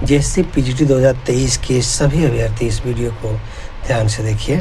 JSC PGT 2023 के सभी अभ्यर्थी इस वीडियो को ध्यान से देखिए।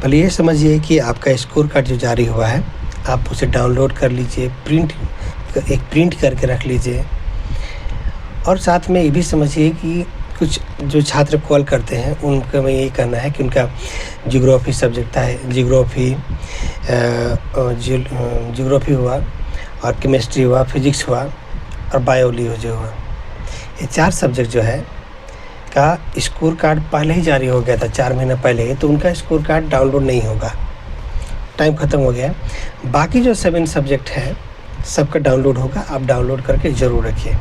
पहले ये समझिए कि आपका स्कोर कार्ड जो जारी हुआ है, आप उसे डाउनलोड कर लीजिए, प्रिंट करके रख लीजिए। और साथ में ये भी समझिए कि कुछ जो छात्र कॉल करते हैं उनका में यही करना है कि उनका ज्योग्राफी सब्जेक्ट है, ज्योग्राफी हुआ और केमिस्ट्री हुआ, फिजिक्स हुआ और बायोलॉजी हुआ, ये 4 सब्जेक्ट जो है का स्कोर कार्ड पहले ही जारी हो गया था 4 महीना पहले ही, तो उनका स्कोर कार्ड डाउनलोड नहीं होगा, टाइम ख़त्म हो गया है। बाकी जो 7 सब्जेक्ट है सबका डाउनलोड होगा, आप डाउनलोड करके ज़रूर रखिए।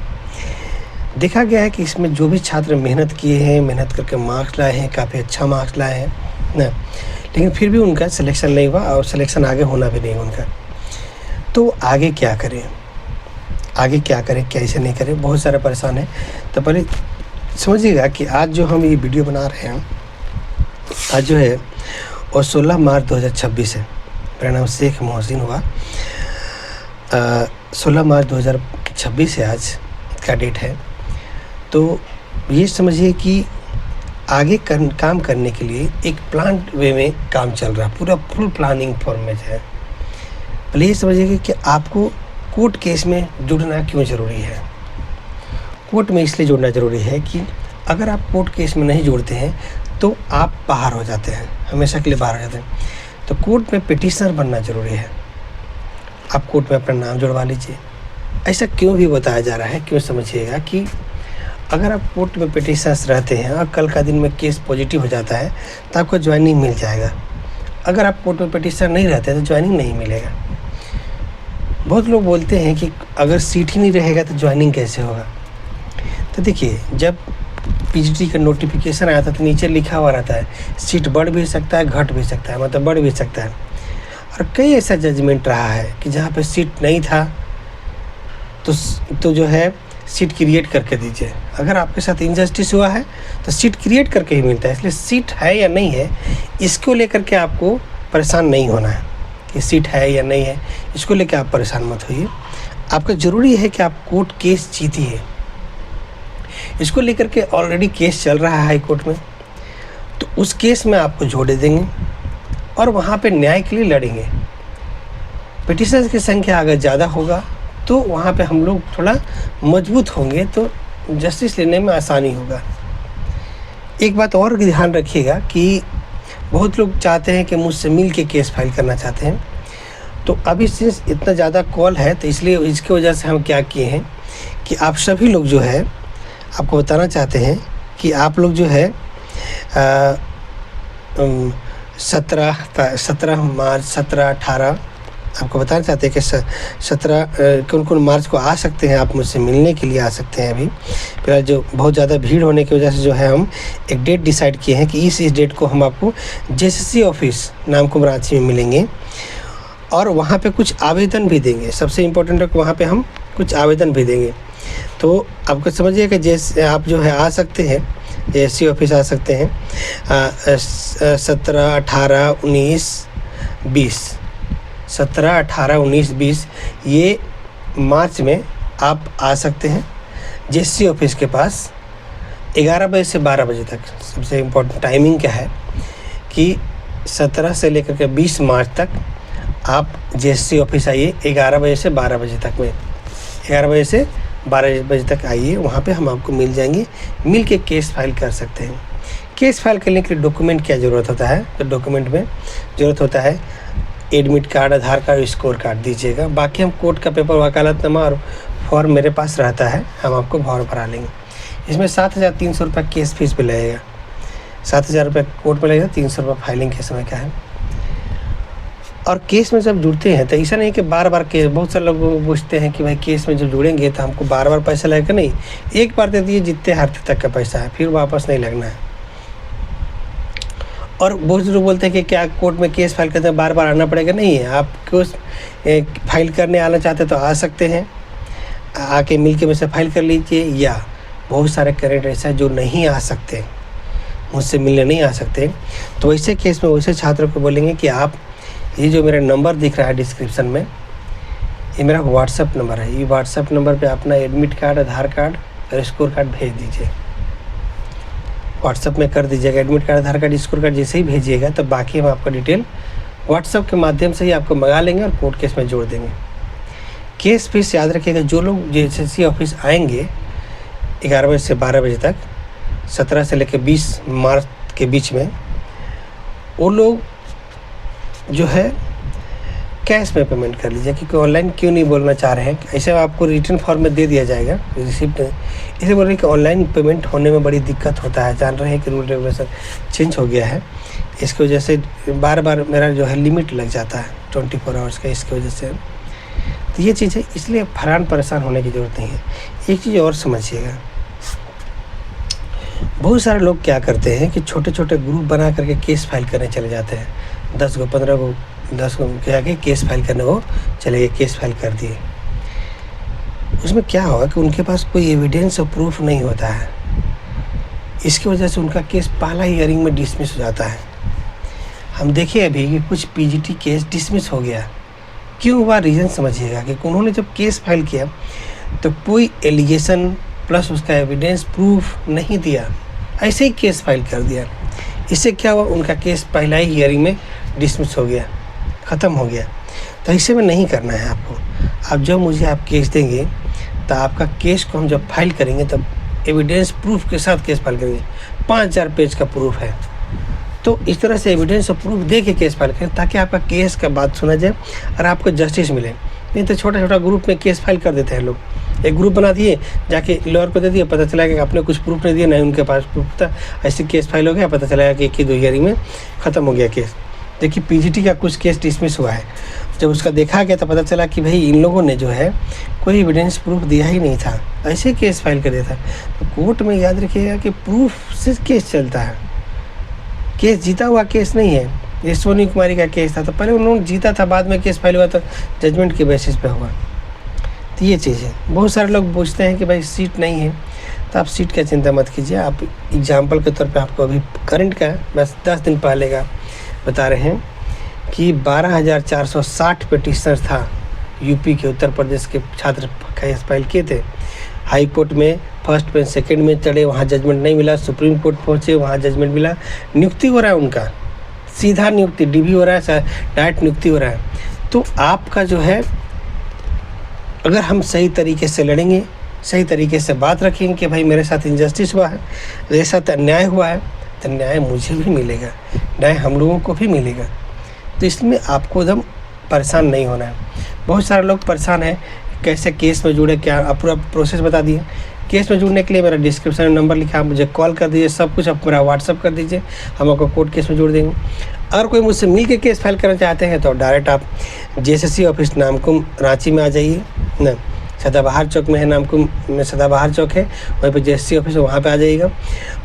देखा गया है कि इसमें जो भी छात्र मेहनत किए हैं, मेहनत करके मार्क्स लाए हैं, काफ़ी अच्छा मार्क्स लाए हैं ना, लेकिन फिर भी उनका सिलेक्शन नहीं हुआ और सिलेक्शन आगे होना भी नहीं उनका। तो आगे क्या करें, कैसे नहीं करें, बहुत सारे परेशान हैं। तो पहले समझिएगा कि आज जो हम ये वीडियो बना रहे हैं, आज जो है और 16 मार्च 2026 है। मेरा नाम शेख मोहसिन हुआ। 16 मार्च 2026 है आज का डेट है। तो ये समझिए कि आगे काम करने के लिए एक प्लान वे में काम चल रहा है, पूरा फुल प्लानिंग फॉर्मेट है। पहले ये समझिए कि आपको कोर्ट केस में जुड़ना क्यों ज़रूरी है। कोर्ट में इसलिए जुड़ना ज़रूरी है कि अगर आप कोर्ट केस में नहीं जुड़ते हैं तो आप बाहर हो जाते हैं, हमेशा के लिए बाहर हो जाते हैं। तो कोर्ट में पिटिशनर बनना ज़रूरी है। आप कोर्ट में अपना नाम जुड़वा लीजिए। ऐसा क्यों भी बताया जा रहा है, क्यों समझिएगा कि अगर आप कोर्ट में पिटिशनर्स रहते हैं और कल का दिन में केस पॉजिटिव हो जाता है तो आपको ज्वाइनिंग मिल जाएगा। अगर आप कोर्ट में पिटिशनर नहीं रहते तो ज्वाइनिंग नहीं मिलेगा। बहुत लोग बोलते हैं कि अगर सीट ही नहीं रहेगा तो ज्वाइनिंग कैसे होगा। तो देखिए, जब पीजीटी का नोटिफिकेशन आया था तो नीचे लिखा हुआ रहता है सीट बढ़ भी सकता है, घट भी सकता है, मतलब बढ़ भी सकता है। और कई ऐसा जजमेंट रहा है कि जहाँ पे सीट नहीं था तो जो है सीट क्रिएट करके दीजिए। अगर आपके साथ इनजस्टिस हुआ है तो सीट क्रिएट करके ही मिलता है। इसलिए सीट है या नहीं है इसको लेकर के आपको परेशान नहीं होना है कि सीट है या नहीं है, इसको लेकर आप परेशान मत होइए। आपका ज़रूरी है कि आप कोर्ट केस जीतिए। इसको लेकर के ऑलरेडी केस चल रहा है हाई कोर्ट में, तो उस केस में आपको जोड़े देंगे और वहाँ पे न्याय के लिए लड़ेंगे। पिटिशनर्स की संख्या अगर ज़्यादा होगा तो वहाँ पे हम लोग थोड़ा मजबूत होंगे, तो जस्टिस लेने में आसानी होगा। एक बात और ध्यान रखिएगा कि बहुत लोग चाहते हैं कि मुझसे मिल के केस फाइल करना चाहते हैं। तो अभी सिंस इतना ज़्यादा कॉल है तो इसलिए इसकी वजह से हम क्या किए हैं कि आप सभी लोग जो है आपको बताना चाहते हैं कि आप लोग जो है 17 मार्च 17, 18 आपको बताना चाहते हैं कि 17 कौन मार्च को आ सकते हैं, आप मुझसे मिलने के लिए आ सकते हैं। अभी फिलहाल जो बहुत ज़्यादा भीड़ होने की वजह से जो है हम एक डेट डिसाइड किए हैं कि इस डेट को हम आपको जेएससी ऑफिस नामकुम रांची में मिलेंगे और वहाँ पे कुछ आवेदन भी देंगे। सबसे इम्पोर्टेंट है कि वहाँ पे हम कुछ आवेदन भी देंगे। तो आपको समझिए कि जैसे आप जो है आ सकते हैं, जेएससी ऑफिस आ सकते हैं 17, 18, 19, 20, 17, 18, 19, 20 ये मार्च में आप आ सकते हैं जेएससी ऑफिस के पास 11 बजे से 12 बजे तक। सबसे इम्पोर्टेंट टाइमिंग क्या है कि 17 से लेकर के 20 मार्च तक आप जेएससी ऑफिस आइए 11 बजे से 12 बजे तक में। 11 बजे से 12 बजे तक आइए, वहाँ पे हम आपको मिल जाएंगे, मिल के केस फाइल कर सकते हैं। केस फाइल करने के लिए डॉक्यूमेंट क्या ज़रूरत होता है, तो डॉक्यूमेंट में ज़रूरत होता है एडमिट कार्ड, आधार कार्ड, स्कोर कार्ड दीजिएगा। बाकी हम कोर्ट का पेपर, वकालतनामा और फॉर्म मेरे पास रहता है, हम आपको फॉर्म भरा लेंगे। इसमें 7,300 रुपये केस फीस भी लगेगा। 7,000 रुपये कोर्ट में लगेगा, 300 रुपये फाइलिंग के समय का है। और केस में जब जुड़ते हैं तो ऐसा नहीं कि बार बार केस, बहुत सारे लोग पूछते हैं कि भाई केस में जब जुड़ेंगे तो हमको बार बार पैसा लगेगा। नहीं, एक बार दे दिए, जीतते हारते तक का पैसा है, फिर वापस नहीं लगना है। और बहुत से लोग बोलते हैं कि क्या कोर्ट में केस फाइल करते हैं बार बार आना पड़ेगा। नहीं है, आप केस फाइल करने आना चाहते तो आ सकते हैं, आके मिल के मुझसे फाइल कर लीजिए। या बहुत सारे कैंडिडेट ऐसा जो नहीं आ सकते, मुझसे मिलने नहीं आ सकते, तो वैसे केस में वैसे छात्रों को बोलेंगे कि आप ये जो मेरा नंबर दिख रहा है डिस्क्रिप्शन में, ये मेरा व्हाट्सअप नंबर है। ये व्हाट्सअप नंबर पे अपना एडमिट कार्ड, आधार कार्ड और स्कोर कार्ड भेज दीजिए। व्हाट्सएप में कर दीजिएगा, एडमिट कार्ड, आधार कार्ड, स्कोर कार्ड जैसे ही भेजिएगा तो बाकी हम आपका डिटेल व्हाट्सएप के माध्यम से ही आपको मंगा लेंगे और कोर्ट केस में जोड़ देंगे। केस फीस याद रखिएगा, जो लोग JSSC ऑफिस आएंगे 11 बजे से 12 बजे तक, 17 से लेकर 20 मार्च के बीच में, वो लोग जो है कैश में पेमेंट कर लीजिए, क्योंकि ऑनलाइन क्यों नहीं बोलना चाह रहे हैं। ऐसे आपको रिटर्न फॉर्म में दे दिया जाएगा रिसिप्ट, इसे बोल रहे हैं कि ऑनलाइन पेमेंट होने में बड़ी दिक्कत होता है। जान रहे हैं कि रूल रेगुलेशन चेंज हो गया है, इसकी वजह से बार बार मेरा जो है लिमिट लग जाता है 24 आवर्स का, इसकी वजह से। तो ये चीज़ है, इसलिए परेशान होने की ज़रूरत नहीं है। एक चीज़ और समझिएगा, बहुत सारे लोग क्या करते हैं कि छोटे छोटे ग्रुप बना करके केस फाइल करने चले जाते हैं। 10 को 15 को 10 को क्या के केस फाइल करने को चले गए, केस फाइल कर दिए। उसमें क्या होगा कि उनके पास कोई एविडेंस और प्रूफ नहीं होता है, इसकी वजह से उनका केस पहला हियरिंग में डिसमिस हो जाता है। हम देखिए अभी कि कुछ PGT केस डिसमिस हो गया, क्यों हुआ? रीज़न समझिएगा कि उन्होंने जब केस फाइल किया तो कोई एलिगेशन प्लस उसका एविडेंस प्रूफ नहीं दिया, ऐसे ही केस फाइल कर दिया। इससे क्या हुआ? उनका केस पहला ही हियरिंग में डिसमिस हो गया, ख़त्म हो गया। तो ऐसे में नहीं करना है आपको। अब जब मुझे आप केस देंगे तो आपका केस को हम जब फाइल करेंगे तब एविडेंस प्रूफ के साथ केस फाइल करेंगे। 5000 पेज का प्रूफ है, तो इस तरह से एविडेंस और प्रूफ दे के केस फाइल करें ताकि आपका केस का बात सुना जाए और आपको जस्टिस मिले। नहीं तो छोटा छोटा ग्रुप में केस फाइल कर देते हैं लोग। एक ग्रुप बना दिए, जाके लॉयर को दे दिए, पता चला कि आपने कुछ प्रूफ नहीं दिया, नहीं उनके पास प्रूफ था, ऐसे केस फाइल हो गया, पता चला कि 1 ही 2 हियरिंग में ख़त्म हो गया केस। देखिए PGT का कुछ केस डिसमिस हुआ है, जब उसका देखा गया तो पता चला कि भाई इन लोगों ने जो है कोई एविडेंस प्रूफ दिया ही नहीं था, ऐसे केस फाइल कर दिया था। तो कोर्ट में याद रखिएगा कि प्रूफ से केस चलता है, केस जीता हुआ केस नहीं है। ये सोनी कुमारी का केस था, तो पहले उन्होंने जीता था, बाद में केस फाइल हुआ तो जजमेंट के बेसिस पे हुआ। तो ये चीज़ है। बहुत सारे लोग पूछते हैं कि भाई सीट नहीं है, तो आप सीट का चिंता मत कीजिए। आप एग्जाम्पल के तौर पे आपको अभी करंट का बस 10 दिन पहले का बता रहे हैं कि 12,460 पिटीशनर था यूपी के, उत्तर प्रदेश के छात्र केस फाइल किए थे। हाई कोर्ट में फर्स्ट में सेकंड में चढ़े, वहाँ जजमेंट नहीं मिला, सुप्रीम कोर्ट पहुँचे, वहाँ जजमेंट मिला। नियुक्ति हो रहा है उनका, सीधा नियुक्ति, DB हो रहा है, डायरेक्ट नियुक्ति हो रहा है। तो आपका जो है, अगर हम सही तरीके से लड़ेंगे, सही तरीके से बात रखेंगे कि भाई मेरे साथ इनजस्टिस हुआ है, मेरे साथ अन्याय हुआ है, तो न्याय मुझे भी मिलेगा, न्याय हम लोगों को भी मिलेगा। तो इसमें आपको एकदम परेशान नहीं होना है। बहुत सारे लोग परेशान हैं कैसे केस में जुड़े, क्या आप पूरा प्रोसेस बता दिए। केस में जुड़ने के लिए मेरा डिस्क्रिप्शन में नंबर लिखा, आप मुझे कॉल कर दीजिए, सब कुछ आप मेरा व्हाट्सअप कर दीजिए, हम आपको कोर्ट केस में जोड़ देंगे। अगर कोई मुझसे मिल के केस फाइल करना चाहते हैं तो डायरेक्ट आप JSSC ऑफिस नामकुम रांची में आ जाइए ना, सदाबहार चौक में है, नामकुम में सदाबहार चौक है, वहीं पे JSSC ऑफिस है, वहाँ पे आ जाइएगा।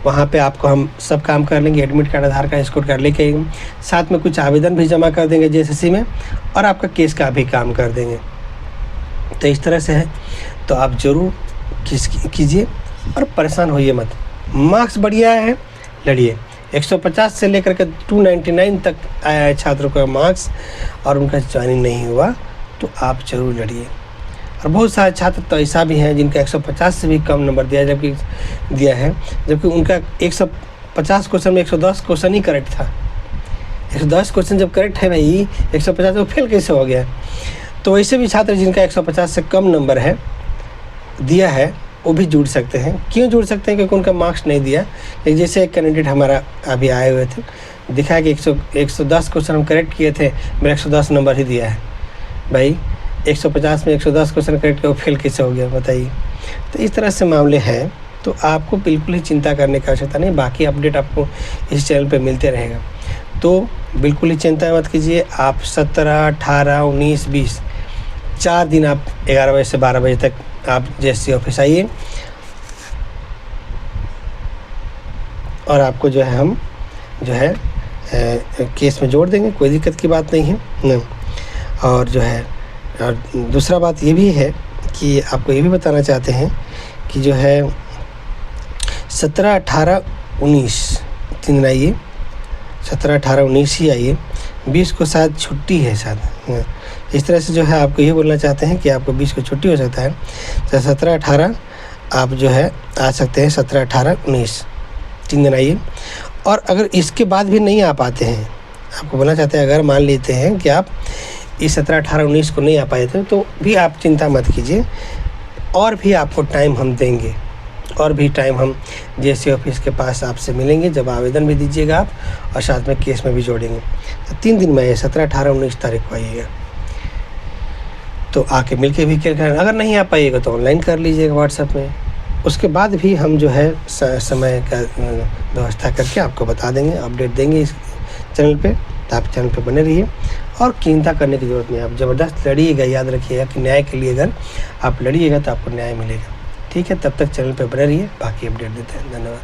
वहाँ पे आपको हम सब काम कर लेंगे, एडमिट कार्ड, आधार कार्ड, स्कोर कार्ड लेके आएंगे, साथ में कुछ आवेदन भी जमा कर देंगे JSSC में, और आपका केस का भी काम कर देंगे। तो इस तरह से है, तो आप ज़रूर कीजिए और परेशान होइए मत। मार्क्स बढ़िया है, लड़िए। 150 से लेकर के 299 तक आया है छात्रों का मार्क्स, और उनका ज्वाइनिंग नहीं हुआ, तो आप ज़रूर लड़िए। और बहुत सारे छात्र तो ऐसा भी हैं जिनका 150 से भी कम नंबर दिया है, जबकि उनका 150 क्वेश्चन में 110 क्वेश्चन ही करेक्ट था। 110 क्वेश्चन जब करेक्ट है भाई, 150 वो फेल कैसे हो गया? तो वैसे भी छात्र जिनका 150 से कम नंबर है दिया है, वो भी जुड़ सकते हैं। क्यों जुड़ सकते हैं? क्योंकि उनका मार्क्स नहीं दिया। लेकिन जैसे एक कैंडिडेट हमारा अभी आए हुए थे, दिखा कि 110 क्वेश्चन हम करेक्ट किए थे, मेरा 110 नंबर ही दिया है। भाई 150 में 110 क्वेश्चन करेक्ट किया, वो फेल कैसे हो गया बताइए? तो इस तरह से मामले हैं, तो आपको बिल्कुल ही चिंता करने की आवश्यकता नहीं। बाकी अपडेट आपको इस चैनल पे मिलते रहेगा, तो बिल्कुल ही चिंता मत कीजिए। आप 17, 18, 19, 20 4 दिन आप 11 बजे से 12 बजे तक आप JSSC ऑफिस आइए, और आपको जो है हम जो है केस में जोड़ देंगे, कोई दिक्कत की बात नहीं है ना। और जो है, और दूसरा बात ये भी है कि आपको ये भी बताना चाहते हैं कि जो है 17, 18, 19 3 दिन आइए, 17, 18, 19 ही आइए, 20 को शायद छुट्टी है शायद। इस तरह से जो है आपको ये बोलना चाहते हैं कि आपको 20 को छुट्टी हो सकता है, तो 17, 18 आप जो है आ सकते हैं 17, 18, 19 3 दिन आइए। और अगर इसके बाद भी नहीं आ पाते हैं, आपको बोलना चाहते हैं, अगर मान लेते हैं कि आप इस 17, 18, 19 को नहीं आ पाए थे, तो भी आप चिंता मत कीजिए, और भी आपको टाइम हम देंगे, और भी टाइम हम जेसी ऑफिस के पास आपसे मिलेंगे, जब आवेदन भी दीजिएगा आप और साथ में केस में भी जोड़ेंगे। तो 3 दिन में 17, 18, 19 तारीख को आइएगा, तो आके मिल के भी क्लियर करें। अगर नहीं आ पाइएगा तो ऑनलाइन कर लीजिएगा व्हाट्सएप में, उसके बाद भी हम जो है समय का व्यवस्था करके आपको बता देंगे, अपडेट देंगे इस चैनल पे। तो आप चैनल पे बने रहिए और चिंता करने की ज़रूरत नहीं है, आप ज़बरदस्त लड़िएगा। याद रखिएगा कि न्याय के लिए अगर आप लड़िएगा तो आपको न्याय मिलेगा। ठीक है, तब तक चैनल पे बने रहिए, बाकी अपडेट देते हैं। धन्यवाद।